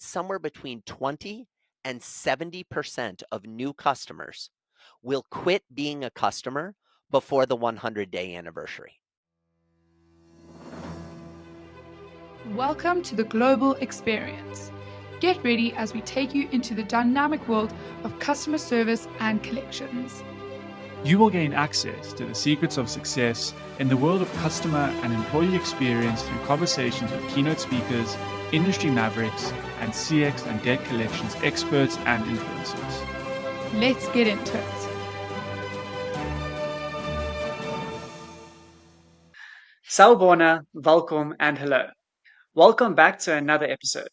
somewhere between 20 and 70% of new customers will quit being a customer before the 100-day anniversary. Welcome to the global experience. Get ready as we take you into the dynamic world of customer service and collections. You will gain access to the secrets of success in the world of customer and employee experience through conversations with keynote speakers, industry mavericks, and CX and debt collections experts and influencers. Let's get into it. Sawubona, welcome, and hello. Welcome back to another episode.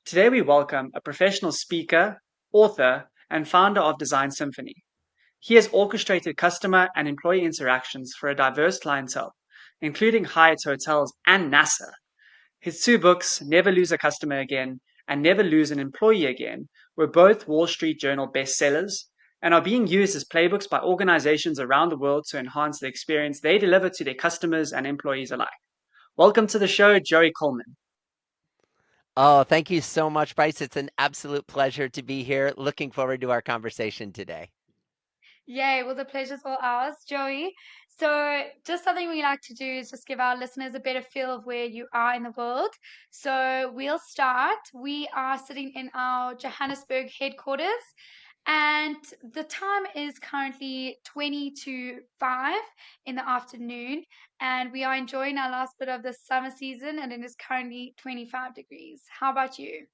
Today we welcome a professional speaker, author, and founder of Design Symphony. He has orchestrated customer and employee interactions for a diverse clientele, including Hyatt Hotels and NASA. His two books, Never Lose a Customer Again and Never Lose an Employee Again, were both Wall Street Journal bestsellers and are being used as playbooks by organizations around the world to enhance the experience they deliver to their customers and employees alike. Welcome to the show, Joey Coleman. Oh, thank you so much, Bryce. It's an absolute pleasure to be here. Looking forward to our conversation today. Yay, well, the pleasure's all ours, Joey. So, just something we like to do is just give our listeners a better feel of where you are in the world. So, we'll start. We are sitting in our Johannesburg headquarters, and the time is currently 20 to 5 in the afternoon, and we are enjoying our last bit of the summer season, and it is currently 25 degrees. How about you?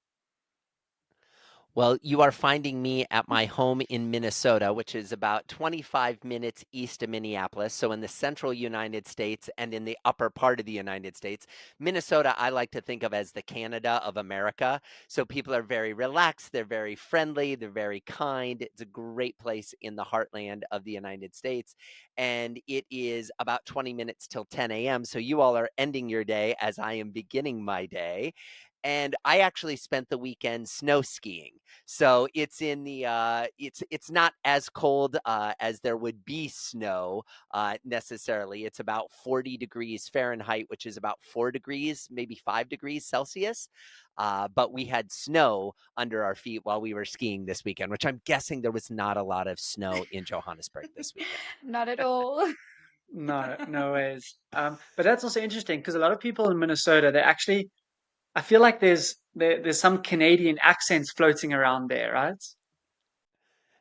Well, you are finding me at my home in Minnesota, which is about 25 minutes east of Minneapolis. So, in the central United States and in the upper part of the United States. Minnesota, I like to think of as the Canada of America. So, people are very relaxed, they're very friendly, they're very kind. It's a great place in the heartland of the United States. And it is about 20 minutes till 10 a.m. So, you all are ending your day as I am beginning my day. And I actually spent the weekend snow skiing. So it's in the it's not as cold as there would be snow necessarily. It's about 40 degrees Fahrenheit, which is about 4 degrees, maybe 5 degrees Celsius. But we had snow under our feet while we were skiing this weekend, which I'm guessing there was not a lot of snow in Johannesburg this weekend. Not at all. No ways. But that's also interesting because a lot of people in Minnesota, they actually, I feel like there's some Canadian accents floating around there, right?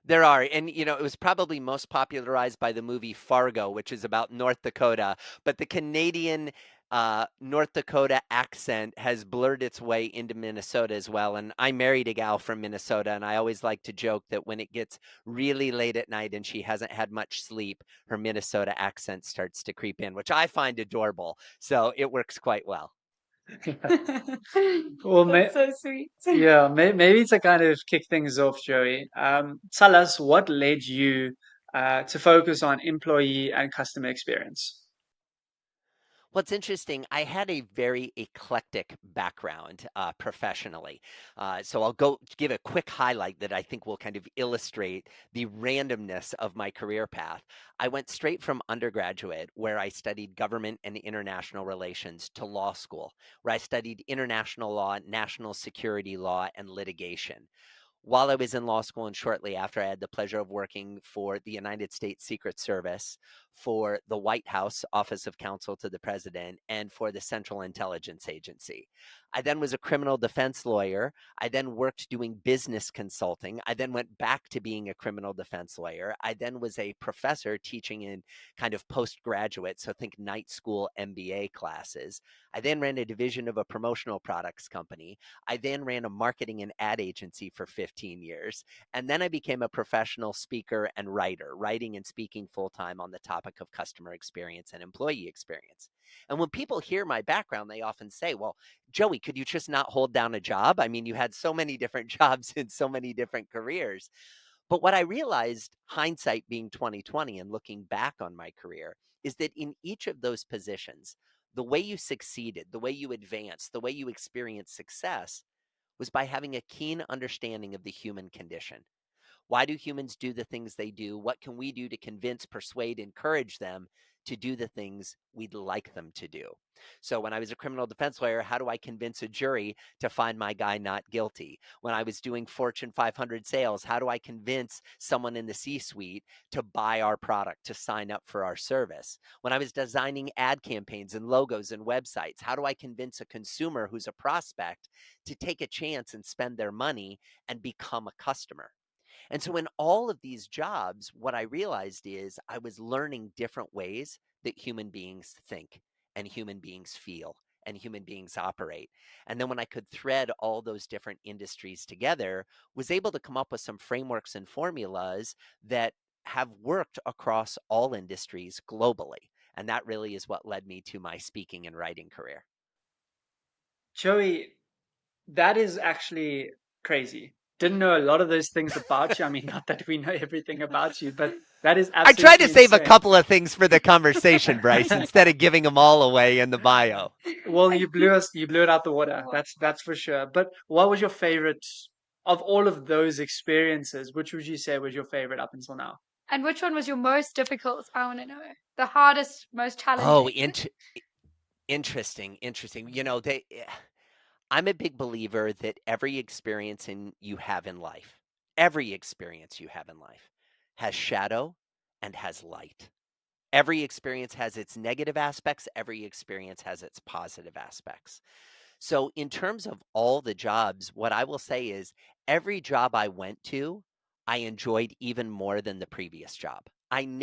There are, and it was probably most popularized by the movie Fargo, which is about North Dakota. But the Canadian North Dakota accent has blurred its way into Minnesota as well. And I married a gal from Minnesota, and I always like to joke that when it gets really late at night and she hasn't had much sleep, her Minnesota accent starts to creep in, which I find adorable. So it works quite well. Well, That's so sweet. yeah, maybe to kind of kick things off, Joey, tell us what led you to focus on employee and customer experience. What's interesting, I had a very eclectic background professionally. So I'll go give a quick highlight that I think will kind of illustrate the randomness of my career path. I went straight from undergraduate, where I studied government and international relations, to law school, where I studied international law, national security law, and litigation. While I was in law school and shortly after, I had the pleasure of working for the United States Secret Service, for the White House Office of Counsel to the President, and for the Central Intelligence Agency. I then was a criminal defense lawyer. I then worked doing business consulting. I then went back to being a criminal defense lawyer. I then was a professor teaching in kind of postgraduate, so think night school MBA classes. I then ran a division of a promotional products company. I then ran a marketing and ad agency for 15 years. And then I became a professional speaker and writer, writing and speaking full time on the topic of customer experience and employee experience. And when people hear my background, they often say, well, Joey, could you just not hold down a job? I mean, you had so many different jobs in so many different careers. But what I realized, hindsight being 2020 and looking back on my career, is that in each of those positions, the way you succeeded, the way you advanced, the way you experienced success was by having a keen understanding of the human condition. Why do humans do the things they do? What can we do to convince, persuade, encourage them to do the things we'd like them to do. So when I was a criminal defense lawyer, how do I convince a jury to find my guy not guilty? When I was doing Fortune 500 sales, how do I convince someone in the C-suite to buy our product, to sign up for our service? When I was designing ad campaigns and logos and websites, how do I convince a consumer who's a prospect to take a chance and spend their money and become a customer? And so in all of these jobs, what I realized is I was learning different ways that human beings think and human beings feel and human beings operate. And then when I could thread all those different industries together, was able to come up with some frameworks and formulas that have worked across all industries globally. And that really is what led me to my speaking and writing career. Joey, that is actually crazy. Didn't know a lot of those things about you. I mean, not that we know everything about you, but that is I tried to absolutely save a insane. couple of things for the conversation, Bryce, instead of giving them all away in the bio. Well, you blew it out the water. That's for sure. But what was your favorite of all of those experiences? Which would you say was your favorite up until now? And which one was your most difficult? I want to know. The hardest, most Oh, challenging. interesting, interesting. I'm a big believer that you have in life, every experience you have in life has shadow and has light. Every experience has its negative aspects, every experience has its positive aspects. So, in terms of all the jobs, what I will say is every job I went to, I enjoyed even more than the previous job. I'm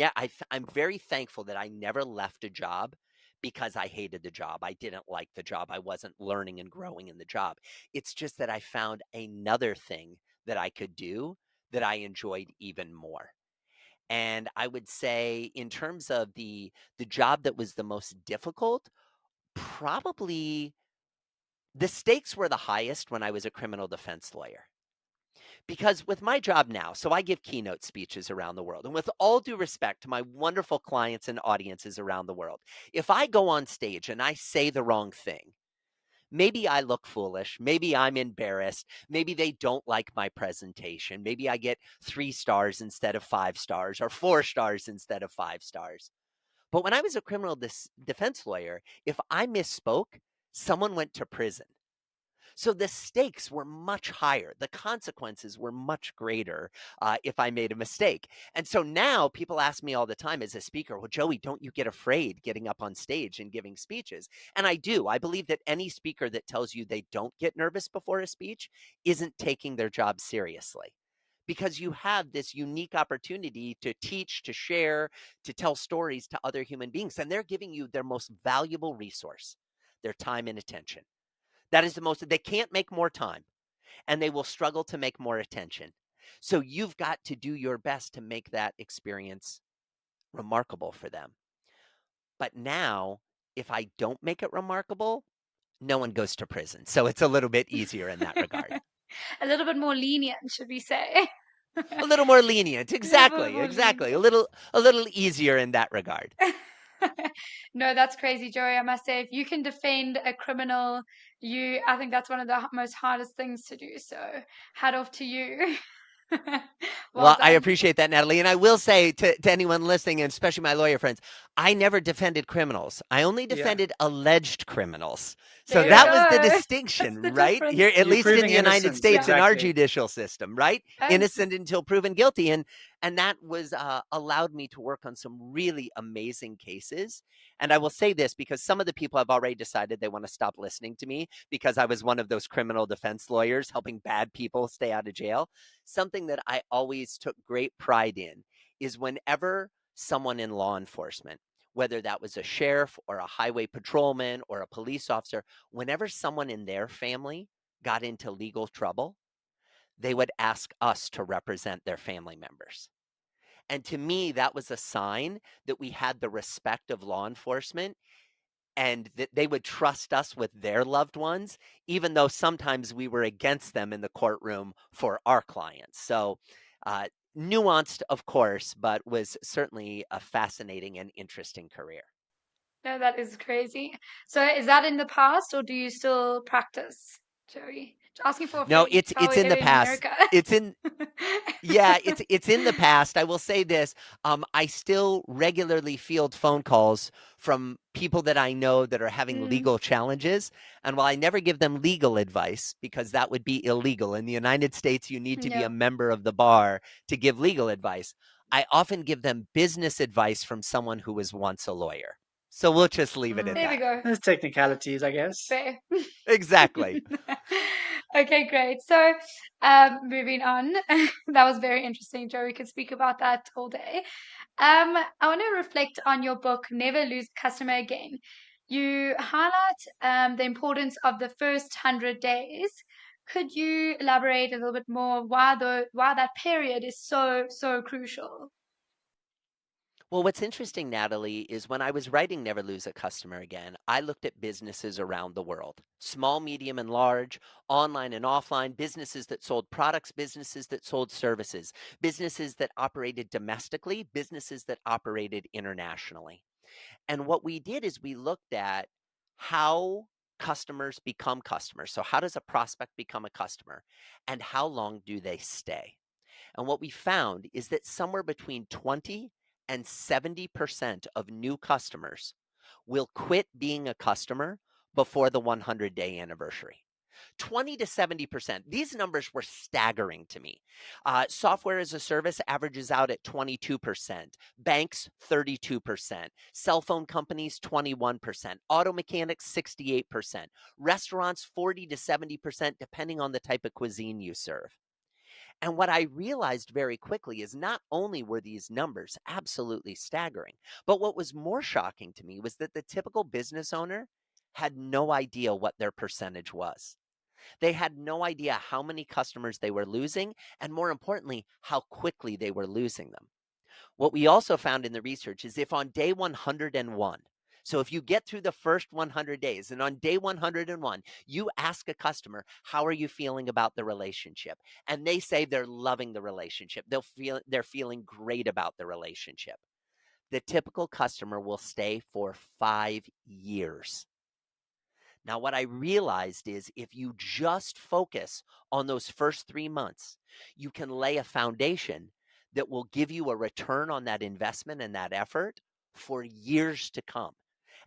very thankful that I never left a job because I hated the job. I didn't like the job. I wasn't learning and growing in the job. It's just that I found another thing that I could do that I enjoyed even more. And I would say in terms of the job that was the most difficult, probably the stakes were the highest when I was a criminal defense lawyer. Because with my job now, so I give keynote speeches around the world. And with all due respect to my wonderful clients and audiences around the world, if I go on stage and I say the wrong thing, maybe I look foolish. Maybe I'm embarrassed. Maybe they don't like my presentation. Maybe I get 3 stars instead of 5 stars or 4 stars instead of 5 stars. But when I was a criminal defense lawyer, if I misspoke, someone went to prison. So the stakes were much higher. The consequences were much greater if I made a mistake. And so now people ask me all the time as a speaker, well, Joey, don't you get afraid getting up on stage and giving speeches? And I do. I believe that any speaker that tells you they don't get nervous before a speech isn't taking their job seriously. Because you have this unique opportunity to teach, to share, to tell stories to other human beings. And they're giving you their most valuable resource, their time and attention. That is the most, they can't make more time and they will struggle to make more attention. So you've got to do your best to make that experience remarkable for them. But now, if I don't make it remarkable, no one goes to prison. So it's a little bit easier in that regard. A little bit more lenient, should we say? A little more lenient. A little bit Exactly. more Exactly. lenient. A little easier in that regard. No, that's crazy, Joey. I must say, if you can defend a criminal, I think that's one of the most hardest things to do. So, hat off to you. Well Well, I done. appreciate that, Natalie. And I will say to anyone listening, and especially my lawyer friends, I never defended criminals. I only Yeah, defended alleged criminals. So There we that yeah. was the go. That's distinction, the right? Here, difference. at You're least in the proving United innocence, States, Yeah. in our exactly. judicial system, right? And Innocent until proven guilty. And that was allowed me to work on some really amazing cases. And I will say this because some of the people have already decided they want to stop listening to me because I was one of those criminal defense lawyers helping bad people stay out of jail. Something that I always took great pride in is whenever someone in law enforcement, whether that was a sheriff or a highway patrolman or a police officer, whenever someone in their family got into legal trouble, they would ask us to represent their family members. And to me, that was a sign that we had the respect of law enforcement and that they would trust us with their loved ones, even though sometimes we were against them in the courtroom for our clients. So, uh, nuanced, of course, but was certainly a fascinating and interesting career. no, that is crazy. So, is that in the past or do you still practice, Joey? asking for a No, friend if I it's were in ever the in past. America. It's in Yeah, it's in the past. I will say this, I still regularly field phone calls from people that I know that are having Mm, legal challenges, and while I never give them legal advice because that would be illegal, in the United States, you need to be a yeah. member of the bar to give legal advice. I often give them business advice from someone who was once a lawyer. So we'll just leave it at There we Mm, that. go. there's technicalities, I guess. Fair. Exactly. Okay, great. So, moving on. That was very interesting, Joe. We could speak about that all day. I want to reflect on your book, Never Lose a Customer Again. You highlight the importance of the first 100 days. Could you elaborate a little bit more why that period is so crucial? Well, what's interesting, Natalie, is when I was writing Never Lose a Customer Again, I looked at businesses around the world, small, medium, and large, online and offline, businesses that sold products, businesses that sold services, businesses that operated domestically, businesses that operated internationally. And what we did is we looked at how customers become customers. So, how does a prospect become a customer? And how long do they stay? And what we found is that somewhere between 20 and 70% of new customers will quit being a customer before the 100-day anniversary. 20 to 70%. These numbers were staggering to me. Software as a service averages out at 22%, banks 32%, cell phone companies 21%, auto mechanics 68%, restaurants 40 to 70%, depending on the type of cuisine you serve. And what I realized very quickly is not only were these numbers absolutely staggering, but what was more shocking to me was that the typical business owner had no idea what their percentage was. They had no idea how many customers they were losing, and more importantly, how quickly they were losing them. What we also found in the research is if on day 101, so if you get through the first 100 days and on day 101, you ask a customer, how are you feeling about the relationship? And they say they're loving the relationship. They're feeling great about the relationship. The typical customer will stay for 5 years. Now, what I realized is if you just focus on those first 3 months, you can lay a foundation that will give you a return on that investment and that effort for years to come.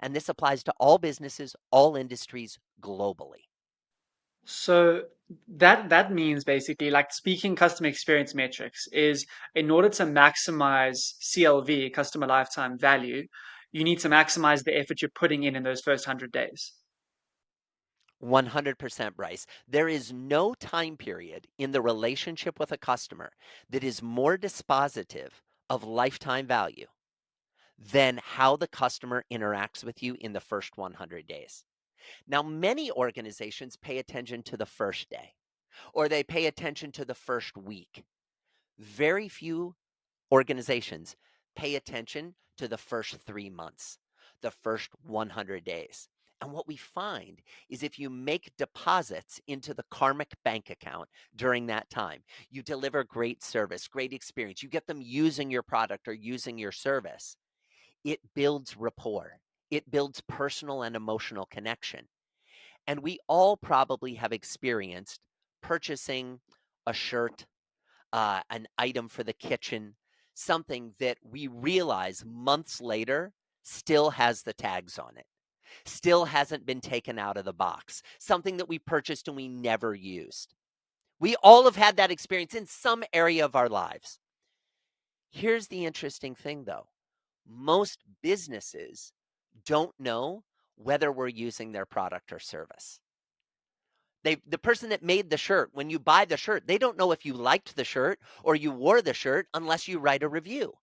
And this applies to all businesses, all industries globally. So that means basically like speaking customer experience metrics is in order to maximize CLV, customer lifetime value, you need to maximize the effort you're putting in those first 100 days. 100% Bryce. There is no time period in the relationship with a customer that is more dispositive of lifetime value than how the customer interacts with you in the first 100 days. Now, many organizations pay attention to the first day or they pay attention to the first week. Very few organizations pay attention to the first 3 months, the first 100 days. And what we find is if you make deposits into the karmic bank account during that time, you deliver great service, great experience, you get them using your product or using your service, it builds rapport. It builds personal and emotional connection. And we all probably have experienced purchasing a shirt, an item for the kitchen, something that we realize months later still has the tags on it, still hasn't been taken out of the box, something that we purchased and we never used. We all have had that experience in some area of our lives. Here's the interesting thing, though, most businesses don't know whether we're using their product or service. The person that made the shirt, when you buy the shirt, they don't know if you liked the shirt or you wore the shirt unless you write a review.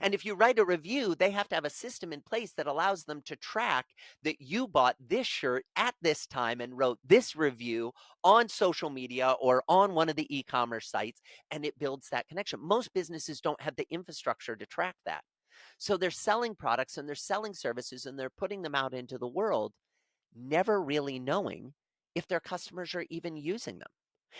And if you write a review, they have to have a system in place that allows them to track that you bought this shirt at this time and wrote this review on social media or on one of the e-commerce sites, and it builds that connection. Most businesses don't have the infrastructure to track that. So they're selling products and they're selling services and they're putting them out into the world, never really knowing if their customers are even using them.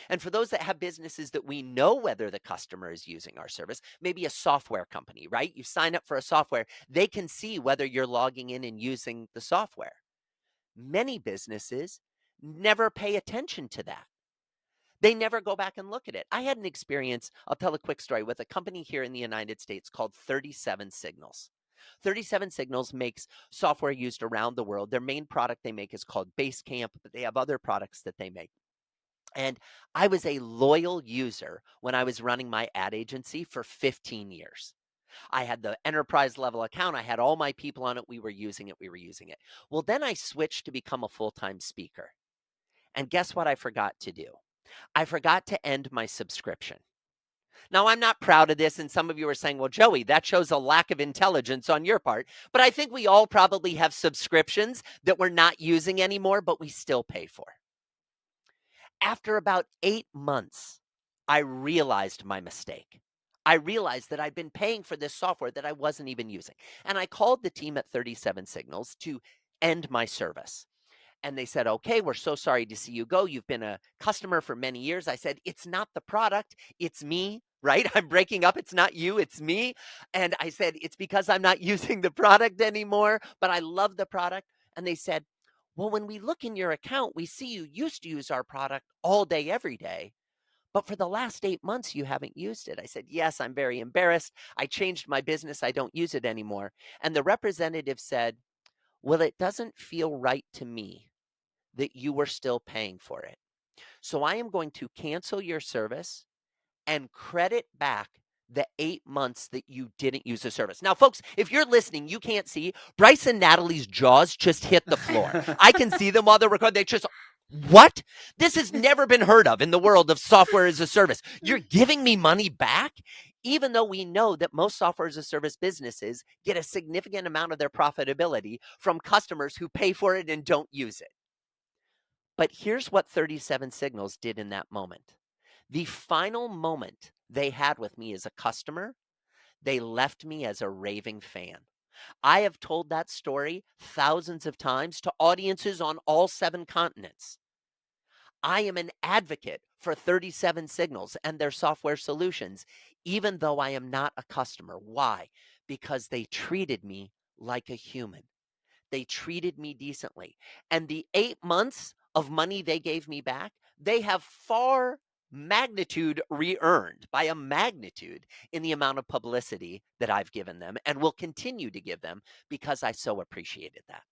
And for those that have businesses that we know whether the customer is using our service, maybe a software company, right? You sign up for a software, they can see whether you're logging in and using the software. Many businesses never pay attention to that. They never go back and look at it. I had an experience, I'll tell a quick story, with a company here in the United States called 37 Signals. 37 Signals makes software used around the world. Their main product they make is called Basecamp, but they have other products that they make. And I was a loyal user when I was running my ad agency for 15 years. I had the enterprise level account. I had all my people on it. We were using it. We were using it. Well, then I switched to become a full time speaker. And guess what I forgot to do? I forgot to end my subscription. Now, I'm not proud of this. And some of you are saying, well, Joey, that shows a lack of intelligence on your part. But I think we all probably have subscriptions that we're not using anymore, but we still pay for. After about 8 months, I realized my mistake. I realized that I'd been paying for this software that I wasn't even using. And I called the team at 37 Signals to end my service. And they said, okay, we're so sorry to see you go. You've been a customer for many years. I said, it's not the product, it's me, right? I'm breaking up. It's not you, it's me. And I said, it's because I'm not using the product anymore, but I love the product. And they said, well, when we look in your account, we see you used to use our product all day, every day. But for the last 8 months, you haven't used it. I said, yes, I'm very embarrassed. I changed my business. I don't use it anymore. And the representative said, well, it doesn't feel right to me that you were still paying for it. So I am going to cancel your service and credit back the 8 months that you didn't use the service. Now, folks, if you're listening, you can't see. Bryce and Natalie's jaws just hit the floor. I can see them while they're recording. They just, what? This has never been heard of in the world of software as a service. You're giving me money back? Even though we know that most software as a service businesses get a significant amount of their profitability from customers who pay for it and don't use it. But here's what 37 Signals did in that moment. The final moment they had with me as a customer, they left me as a raving fan. I have told that story thousands of times to audiences on all 7 continents. I am an advocate for 37 Signals and their software solutions, even though I am not a customer. Why? Because they treated me like a human. They treated me decently. And the 8 months of money they gave me back, they have far magnitude re-earned by a magnitude in the amount of publicity that I've given them and will continue to give them because I so appreciated that.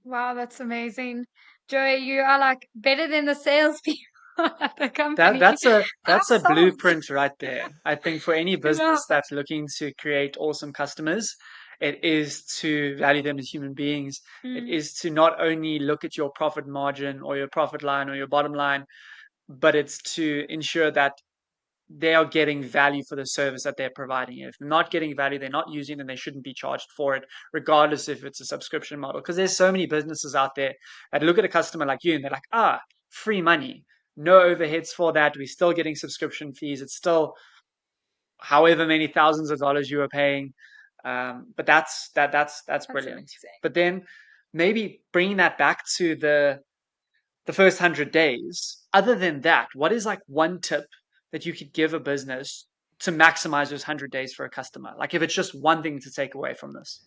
Wow, that's amazing. Joey, you are like better than the salespeople at the That company. I'm that's a sold. blueprint right there. I think for any Yeah. business that's looking to create awesome customers, it is to value them as human beings. It Mm. is to not only look at your profit margin or your profit line or your bottom line, but it's to ensure that they are getting value for the service that they're providing. If they're not getting value, they're not using it, then they shouldn't be charged for it, regardless if it's a subscription model. Because there's so many businesses out there that look at a customer like you and they're like, free money, no overheads for that. We're still getting subscription fees. It's still however many thousands of dollars you are paying. But that's brilliant. Amazing. But then maybe bringing that back to the first 100 days. Other than that, what is like one tip that you could give a business to maximize those 100 days for a customer? Like if it's just one thing to take away from this.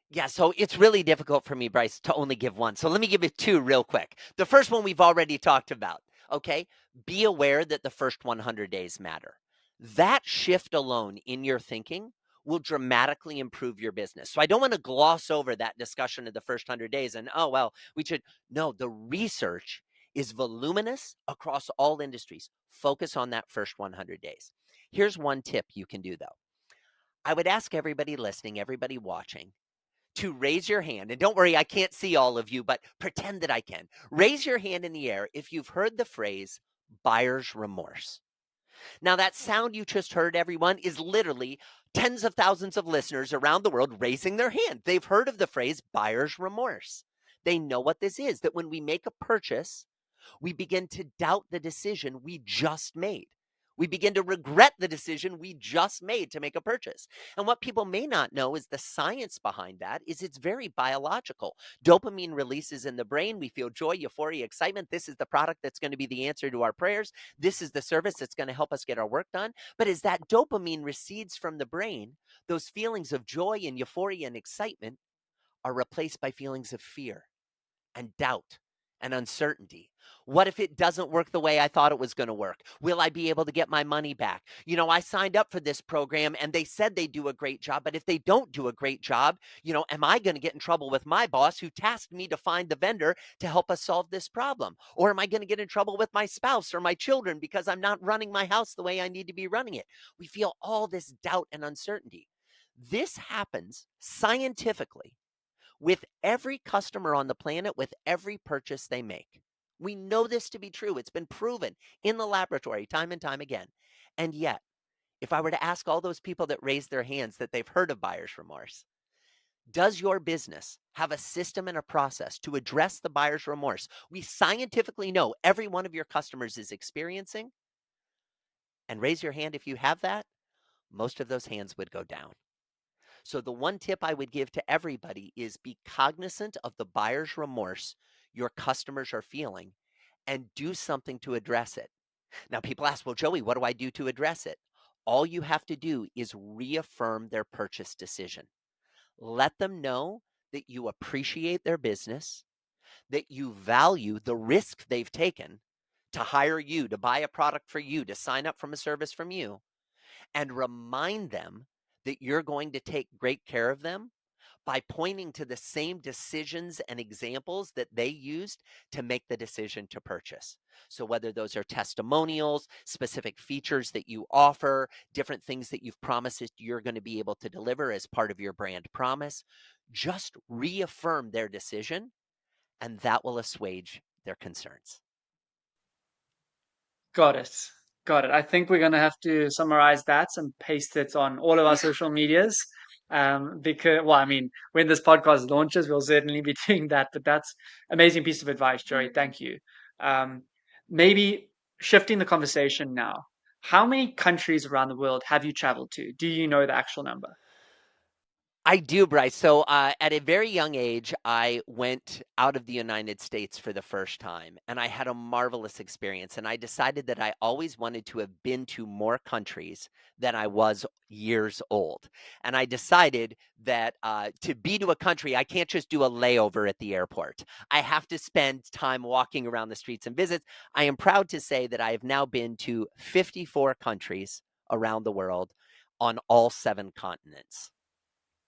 Yeah, so it's really difficult for me, Bryce, to only give one. So let me give you 2 real quick. The first one we've already talked about, okay? Be aware that the first 100 days matter. That shift alone in your thinking will dramatically improve your business. So I don't want to gloss over that discussion of the first 100 days and, oh, well, we should. No, the research is voluminous across all industries. Focus on that first 100 days. Here's one tip you can do, though. I would ask everybody listening, everybody watching, to raise your hand. And don't worry, I can't see all of you, but pretend that I can. Raise your hand in the air if you've heard the phrase buyer's remorse. Now, that sound you just heard, everyone, is literally tens of thousands of listeners around the world raising their hand. They've heard of the phrase buyer's remorse. They know what this is, that when we make a purchase, we begin to doubt the decision we just made. We begin to regret the decision we just made to make a purchase. And what people may not know is the science behind that is it's very biological. Dopamine releases in the brain. We feel joy, euphoria, excitement. This is the product that's going to be the answer to our prayers. This is the service that's going to help us get our work done. But as that dopamine recedes from the brain, those feelings of joy and euphoria and excitement are replaced by feelings of fear and doubt and uncertainty. What if it doesn't work the way I thought it was going to work? Will I be able to get my money back? I signed up for this program and they said they do a great job, but if they don't do a great job, am I going to get in trouble with my boss who tasked me to find the vendor to help us solve this problem? Or am I going to get in trouble with my spouse or my children because I'm not running my house the way I need to be running it? We feel all this doubt and uncertainty. This happens scientifically with every customer on the planet, with every purchase they make. We know this to be true. It's been proven in the laboratory time and time again. And yet, if I were to ask all those people that raised their hands that they've heard of buyer's remorse, does your business have a system and a process to address the buyer's remorse we scientifically know every one of your customers is experiencing? And raise your hand if you have that. Most of those hands would go down. So the one tip I would give to everybody is be cognizant of the buyer's remorse your customers are feeling and do something to address it. Now, people ask, well, Joey, what do I do to address it? All you have to do is reaffirm their purchase decision. Let them know that you appreciate their business, that you value the risk they've taken to hire you, to buy a product for you, to sign up from a service from you, and remind them that you're going to take great care of them by pointing to the same decisions and examples that they used to make the decision to purchase. So whether those are testimonials, specific features that you offer, different things that you've promised that you're going to be able to deliver as part of your brand promise, just reaffirm their decision and that will assuage their concerns. Got it. Got it. I think we're going to have to summarize that and paste it on all of our social medias. Because, well, I mean, when this podcast launches, we'll certainly be doing that. But that's amazing piece of advice, Joey. Thank you. Um, Maybe shifting the conversation now. How many countries around the world have you traveled to? Do you know the actual number? I do, Bryce. So at a very young age, I went out of the United States for the first time, and I had a marvelous experience. And I decided that I always wanted to have been to more countries than I was years old. And I decided that to be to a country, I can't just do a layover at the airport. I have to spend time walking around the streets and visits. I am proud to say that I have now been to 54 countries around the world on all 7 continents.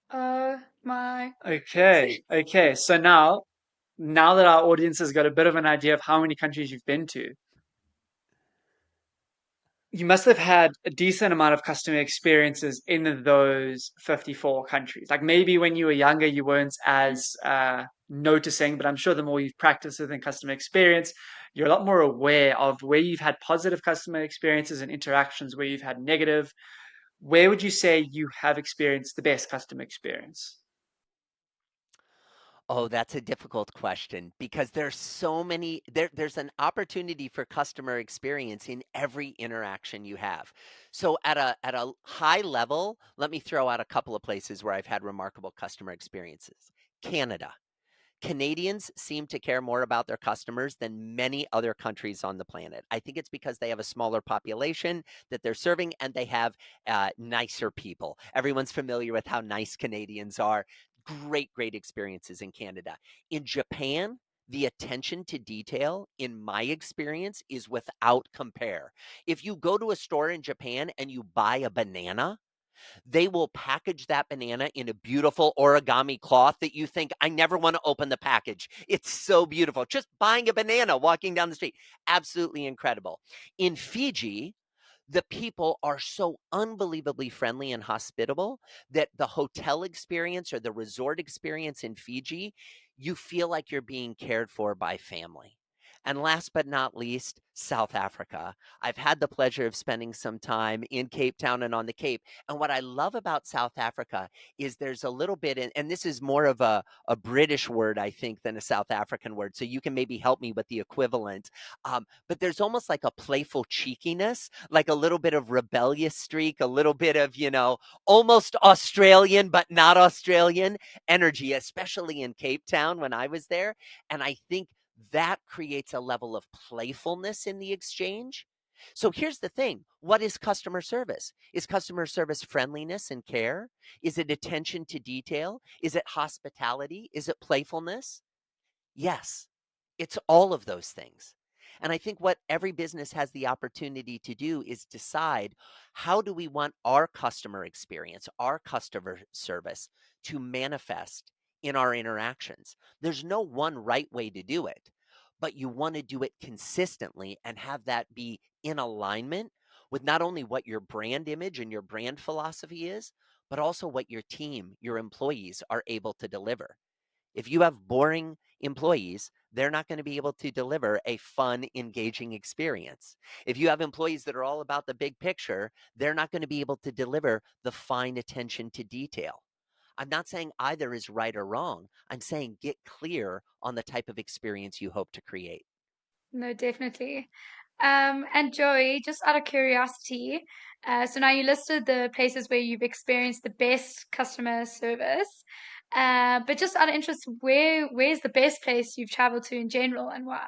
Oh my. Okay. Okay. So now that our audience has got a bit of an idea of how many countries you've been to, you must have had a decent amount of customer experiences in those 54 countries. Like maybe when you were younger, you weren't as noticing, but I'm sure the more you've practiced within customer experience, you're a lot more aware of where you've had positive customer experiences and interactions, where you've had negative. Where would you say you have experienced the best customer experience? Oh, that's a difficult question because there's so many there's an opportunity for customer experience in every interaction you have. So at a high level, let me throw out a couple of places where I've had remarkable customer experiences. Canada. Canadians seem to care more about their customers than many other countries on the planet. I think it's because they have a smaller population that they're serving and they have nicer people. Everyone's familiar with how nice Canadians are. Great, great experiences in Canada. In Japan, the attention to detail, in my experience, is without compare. If you go to a store in Japan and you buy a banana, they will package that banana in a beautiful origami cloth that you think, I never want to open the package. It's so beautiful. Just buying a banana walking down the street. Absolutely incredible. In Fiji, the people are so unbelievably friendly and hospitable that the hotel experience or the resort experience in Fiji, you feel like you're being cared for by family. And last but not least, South Africa. I've had the pleasure of spending some time in Cape Town and on the Cape. And what I love about South Africa is there's a little bit, and this is more of a British word, I think, than a South African word. So you can maybe help me with the equivalent. But there's almost like a playful cheekiness, like a little bit of rebellious streak, a little bit of, almost Australian, but not Australian energy, especially in Cape Town when I was there. And I think that creates a level of playfulness in the exchange. So here's the thing. What is customer service? Is customer service friendliness and care? Is it attention to detail? Is it hospitality? Is it playfulness? Yes. It's all of those things. And I think what every business has the opportunity to do is decide, how do we want our customer experience, our customer service to manifest in our interactions? There's no one right way to do it, but you want to do it consistently and have that be in alignment with not only what your brand image and your brand philosophy is, but also what your team, your employees are able to deliver. If you have boring employees, they're not going to be able to deliver a fun, engaging experience. If you have employees that are all about the big picture, they're not going to be able to deliver the fine attention to detail. I'm not saying either is right or wrong. I'm saying get clear on the type of experience you hope to create. No, definitely. And Joey, just out of curiosity, so now you listed the places where you've experienced the best customer service. But just out of interest, where's the best place you've traveled to in general and why?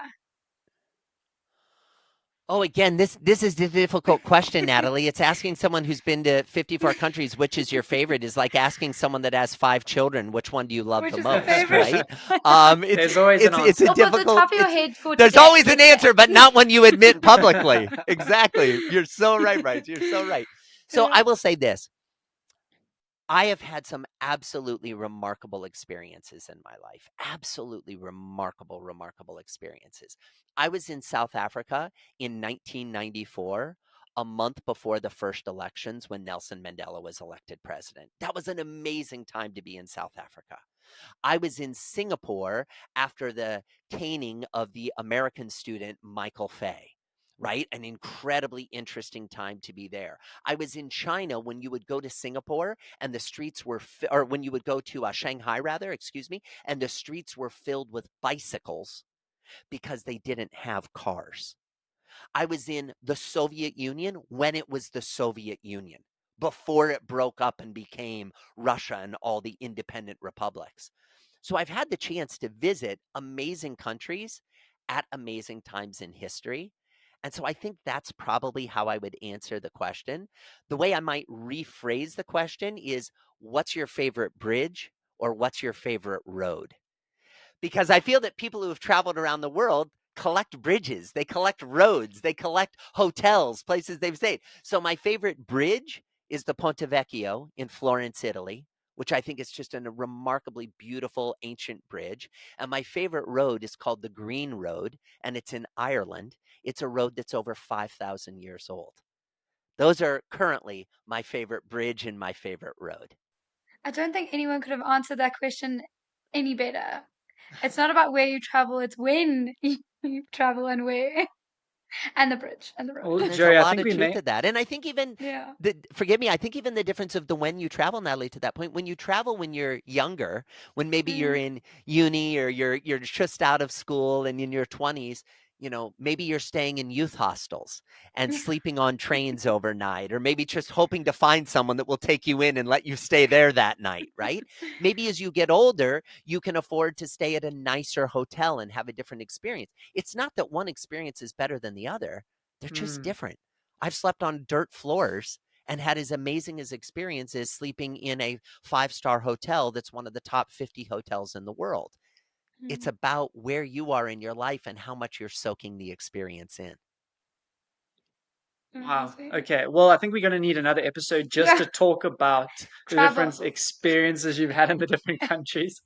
Oh, again, this is the difficult question, Natalie. It's asking someone who's been to 54 countries, which is your favorite, is like asking someone that has 5 children, which one do you love Which the is the most, favorite? right? Um, it's There's always an it's a answer. Off of the difficult. top of your head for There's today, always an let's say. answer, but not one you admit publicly. Exactly. You're so right, Bryce. You're so right. So Yeah. I will say this. I have had some absolutely remarkable experiences in my life. Absolutely remarkable, remarkable experiences. I was in South Africa in 1994, a month before the first elections when Nelson Mandela was elected president. That was an amazing time to be in South Africa. I was in Singapore after the caning of the American student Michael Fay. Right? An incredibly interesting time to be there. I was in China when you would go to Singapore and the streets were, or when you would go to Shanghai, rather, excuse me, and the streets were filled with bicycles because they didn't have cars. I was in the Soviet Union when it was the Soviet Union, before it broke up and became Russia and all the independent republics. So I've had the chance to visit amazing countries at amazing times in history. And so I think that's probably how I would answer the question. The way I might rephrase the question is, what's your favorite bridge or what's your favorite road? Because I feel that people who have traveled around the world collect bridges, they collect roads, they collect hotels, places they've stayed. So my favorite bridge is the Ponte Vecchio in Florence, Italy, which I think is just a remarkably beautiful ancient bridge. And my favorite road is called the Green Road, and it's in Ireland. It's a road that's over 5,000 years old. Those are currently my favorite bridge and my favorite road. I don't think anyone could have answered that question any better. It's not about where you travel, it's when you travel and where. And the bridge and the road. Well, And there's a Joey, I lot think of we truth may. to that. And I think even Yeah. forgive me, I think even the difference of the when you travel, Natalie, to that point, when you travel when you're younger, when maybe you're Mm. in uni or you're just out of school and in your 20s, maybe you're staying in youth hostels and sleeping on trains overnight, or maybe just hoping to find someone that will take you in and let you stay there that night, right? Maybe as you get older, you can afford to stay at a nicer hotel and have a different experience. It's not that one experience is better than the other. They're just Hmm. different. I've slept on dirt floors and had as amazing as experiences sleeping in a 5-star hotel that's one of the top 50 hotels in the world. It's Mm. about where you are in your life and how much you're soaking the experience in. Wow. Amazing. Okay. Well, I think we're going to need another episode just Yeah. to talk about the Travel. different experiences you've had in the different countries.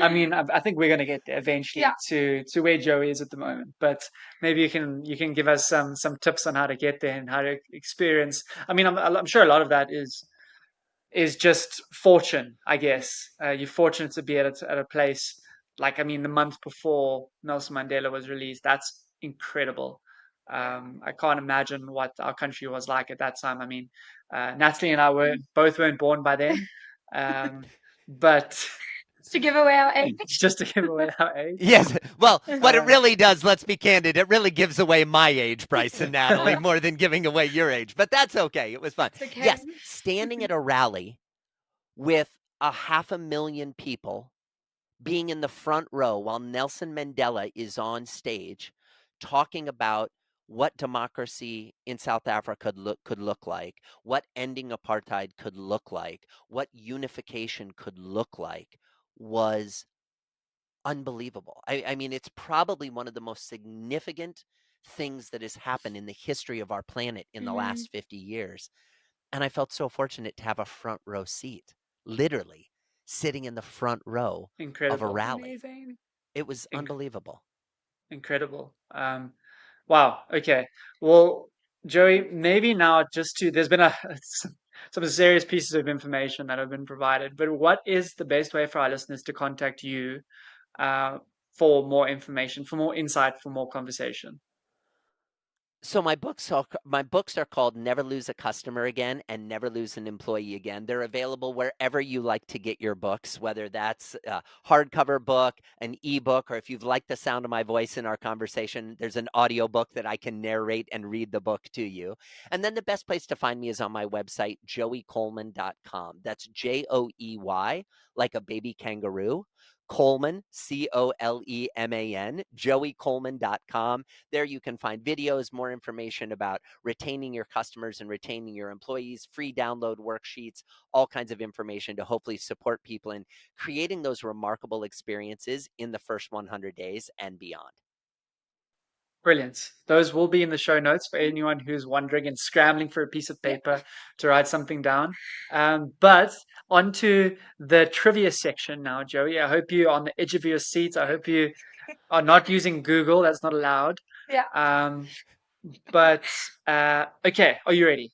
I mean, I think we're going to get there Yeah. eventually to where Joey is at the moment. But maybe you can give us some tips on how to get there and how to experience. I mean, I'm sure a lot of that is just fortune, I guess. You're fortunate to be at a place like, I mean, the month before Nelson Mandela was released. That's incredible. I can't imagine what our country was like at that time. I mean, Natalie and I weren't born by then, but Just to give away our age. just to give away our age. Yes. Well, what it Uh, really does, let's be candid, it really gives away my age, Bryce and Natalie, more than giving away your age. But that's okay. It was fun. It's okay. Yes, standing at a rally with a 500,000 people being in the front row while Nelson Mandela is on stage talking about what democracy in South Africa could look like, what ending apartheid could look like, what unification could look like, was unbelievable. I mean, it's probably one of the most significant things that has happened in the history of our planet in the Mm, last 50 years. And I felt so fortunate to have a front row seat, literally sitting in the front row of a Incredible. rally. amazing. It was Inc- unbelievable. Incredible. Wow. Okay. Well, Joey, maybe now just to, there's been some serious pieces of information that have been provided, but what is the best way for our listeners to contact you uh, for more information, for more insight, for more conversation? So my books are called Never Lose a Customer Again and Never Lose an Employee Again. They're available wherever you like to get your books, whether that's a hardcover book, an ebook, or if you've liked the sound of my voice in our conversation, there's an audio book that I can narrate and read the book to you. And then the best place to find me is on my website, joeycoleman.com. That's Joey, like a baby kangaroo. Coleman, Coleman, joeycoleman.com. There you can find videos, more information about retaining your customers and retaining your employees, free download worksheets, all kinds of information to hopefully support people in creating those remarkable experiences in the first 100 days and beyond. Brilliant. Those will be in the show notes for anyone who's wondering and scrambling for a piece of paper to write something down. But onto the trivia section now, Joey. I hope you're on the edge of your seat. I hope you are not using Google. That's not allowed. Yeah. Um, but okay, are you ready?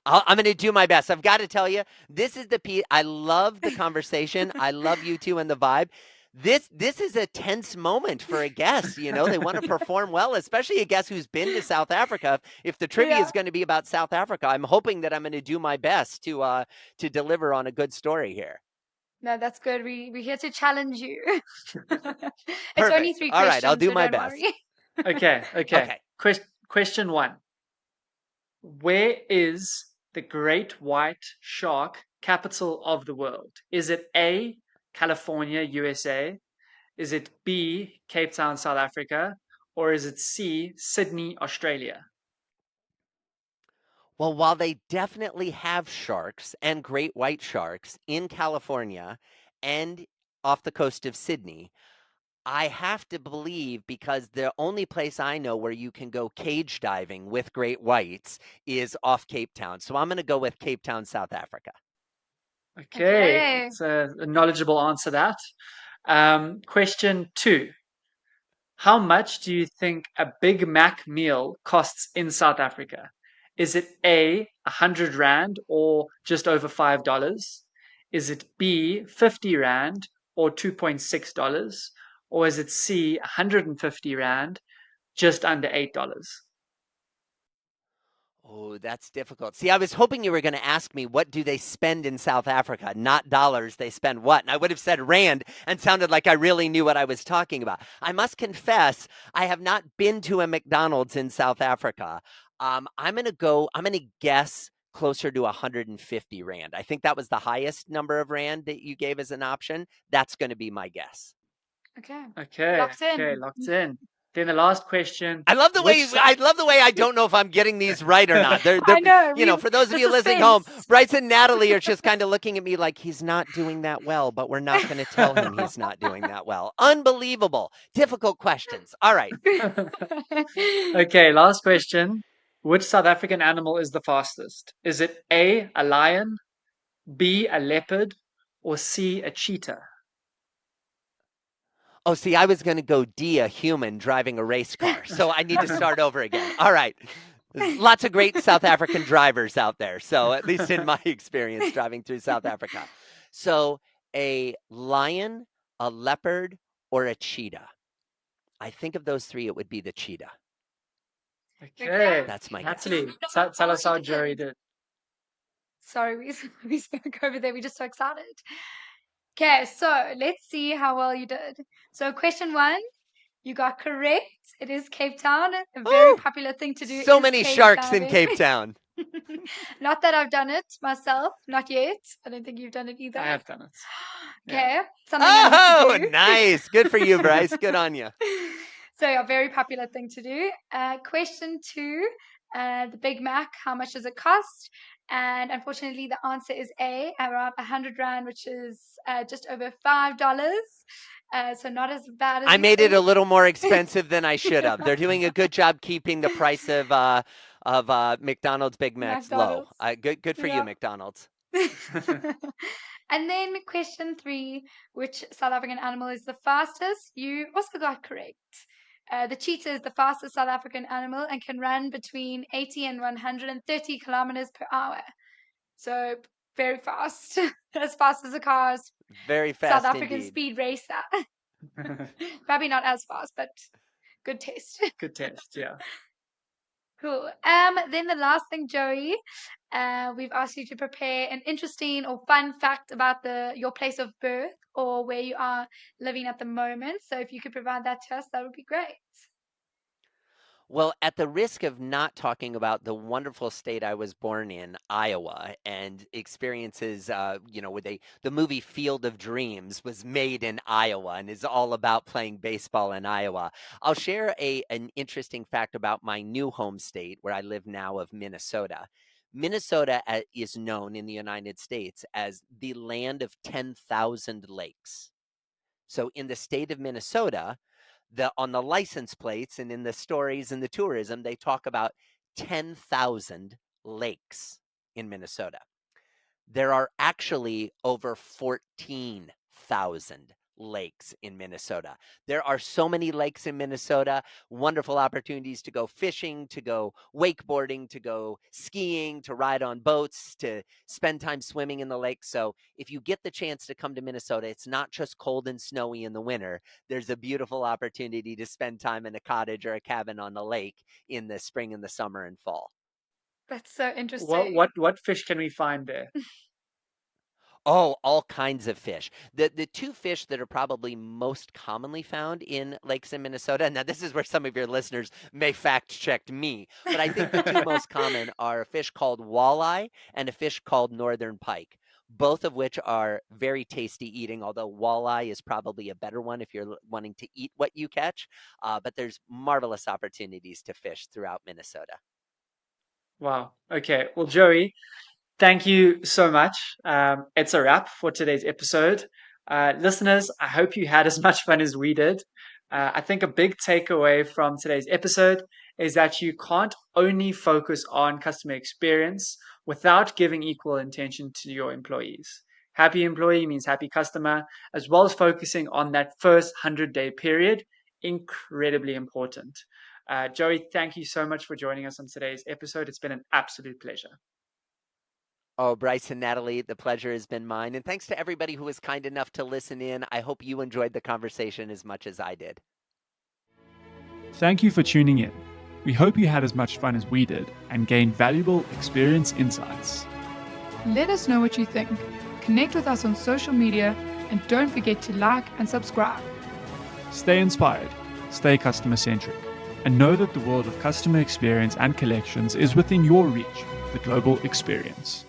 I'm going to do my best. I've got to tell you, this is the piece. I love the conversation. I love you two and the vibe. This is a tense moment for a guest. You know, they want to perform well, especially a guest who's been to South Africa. If the trivia Yeah. is going to be about South Africa, I'm hoping that I'm going to do my best to deliver on a good story here. No, that's good. We're here to challenge you. It's only Perfect. three All right, I'll questions, do so my don't best. worry. Okay. Okay. Question one. Where is the great white shark capital of the world? Is it A, California, USA? Is it B, Cape Town, South Africa? Or is it C, Sydney, Australia? Well, while they definitely have sharks and great white sharks in California and off the coast of Sydney, I have to believe because the only place I know where you can go cage diving with great whites is off Cape Town. So I'm going to go with Cape Town, South Africa. Okay, Okay. it's a knowledgeable answer that. Question two. How much do you think a Big Mac meal costs in South Africa? Is it A, 100 Rand or just over $5? Is it B, 50 Rand or $2.6? Or is it C, 150 Rand, just under $8? Oh, that's difficult. See, I was hoping you were going to ask me what do they spend in South Africa, not dollars. They spend what? And I would have said rand and sounded like I really knew what I was talking about. I must confess, I have not been to a McDonald's in South Africa. I'm going to guess closer to 150 rand. I think that was the highest number of rand that you gave as an option. That's going to be my guess. Okay. Okay, Locked in. okay, locked in. Then the last question, I love the which way South I love the way I don't know if I'm getting these right or not. They're I know. you know, We for those of the you listening home, suspense. Bryce and Natalie are just kind of looking at me like he's not doing that well, but we're not going to tell him he's not doing that well. Unbelievable. Difficult questions. All right. Okay, last question. Which South African animal is the fastest? Is it A, lion, B, a leopard, or C, a cheetah? Oh, see, I was going to go D, a human driving a race car. So I need to start over again. All right. There's lots of great South African drivers out there. So, at least in my experience driving through South Africa. So, a lion, a leopard, or a cheetah. I think of those three, it would be the cheetah. Okay, That's my guess. Natalie, tell us how Joey did. Sorry, we spoke over there. We're just so excited. Okay, so let's see how well you did. So, question one, you got correct. It is Cape Town. A very Oh, popular thing to do so is many cage sharks in diving. Cape Town. Not that I've done it myself, not yet. I don't think you've done it either. I have done it. Yeah. Okay, something I need Oh, to do. nice. Good for you, Bryce. Good on you. So, a very popular thing to do. Question two, The Big Mac, how much does it cost? And unfortunately, the answer is A, around 100 Rand, which is just over $5. So not as bad as I you made it a think. little more expensive than I should have. They're doing a good job keeping the price of McDonald's Big Macs low. McDonald's. Good for you, Yeah. McDonald's. And then question 3, which South African animal is the fastest? You also got correct. The cheetah is the fastest South African animal and can run between 80 and 130 kilometers per hour. So very fast, as fast as a car's Very South fast African indeed. speed racer. Probably not as fast, but good test. Good test, yeah. Cool. Then the last thing, Joey, we've asked you to prepare an interesting or fun fact about your place of birth or where you are living at the moment. So if you could provide that to us, that would be great. Well, at the risk of not talking about the wonderful state I was born in, Iowa, and experiences, with the movie Field of Dreams was made in Iowa and is all about playing baseball in Iowa. I'll share an interesting fact about my new home state where I live now of Minnesota. Minnesota is known in the United States as the land of 10,000 lakes. So in the state of Minnesota, on the license plates and in the stories and the tourism, they talk about 10,000 lakes in Minnesota. There are actually over 14,000 lakes in Minnesota. There are so many lakes in Minnesota, wonderful opportunities to go fishing, to go wakeboarding, to go skiing, to ride on boats, to spend time swimming in the lake. So if you get the chance to come to Minnesota, it's not just cold and snowy in the winter. There's a beautiful opportunity to spend time in a cottage or a cabin on the lake in the spring and the summer and fall. That's so What interesting. what what fish can we find there? Oh, all kinds of fish. The two fish that are probably most commonly found in lakes in Minnesota. Now, this is where some of your listeners may fact check me, but I think the two most common are a fish called walleye and a fish called northern pike. Both of which are very tasty eating, although walleye is probably a better one if you're wanting to eat what you catch. But there's marvelous opportunities to fish throughout Minnesota. Wow. Okay. Well, Joey, thank you so much. It's a wrap for today's episode. Listeners, I hope you had as much fun as we did. I think a big takeaway from today's episode is that you can't only focus on customer experience without giving equal attention to your employees. Happy employee means happy customer, as well as focusing on that first 100-day period. Incredibly important. Joey, thank you so much for joining us on today's episode. It's been an absolute pleasure. Oh, Bryce and Natalie, the pleasure has been mine. And thanks to everybody who was kind enough to listen in. I hope you enjoyed the conversation as much as I did. Thank you for tuning in. We hope you had as much fun as we did and gained valuable experience insights. Let us know what you think. Connect with us on social media and don't forget to like and subscribe. Stay inspired, stay customer centric, and know that the world of customer experience and collections is within your reach, the global experience.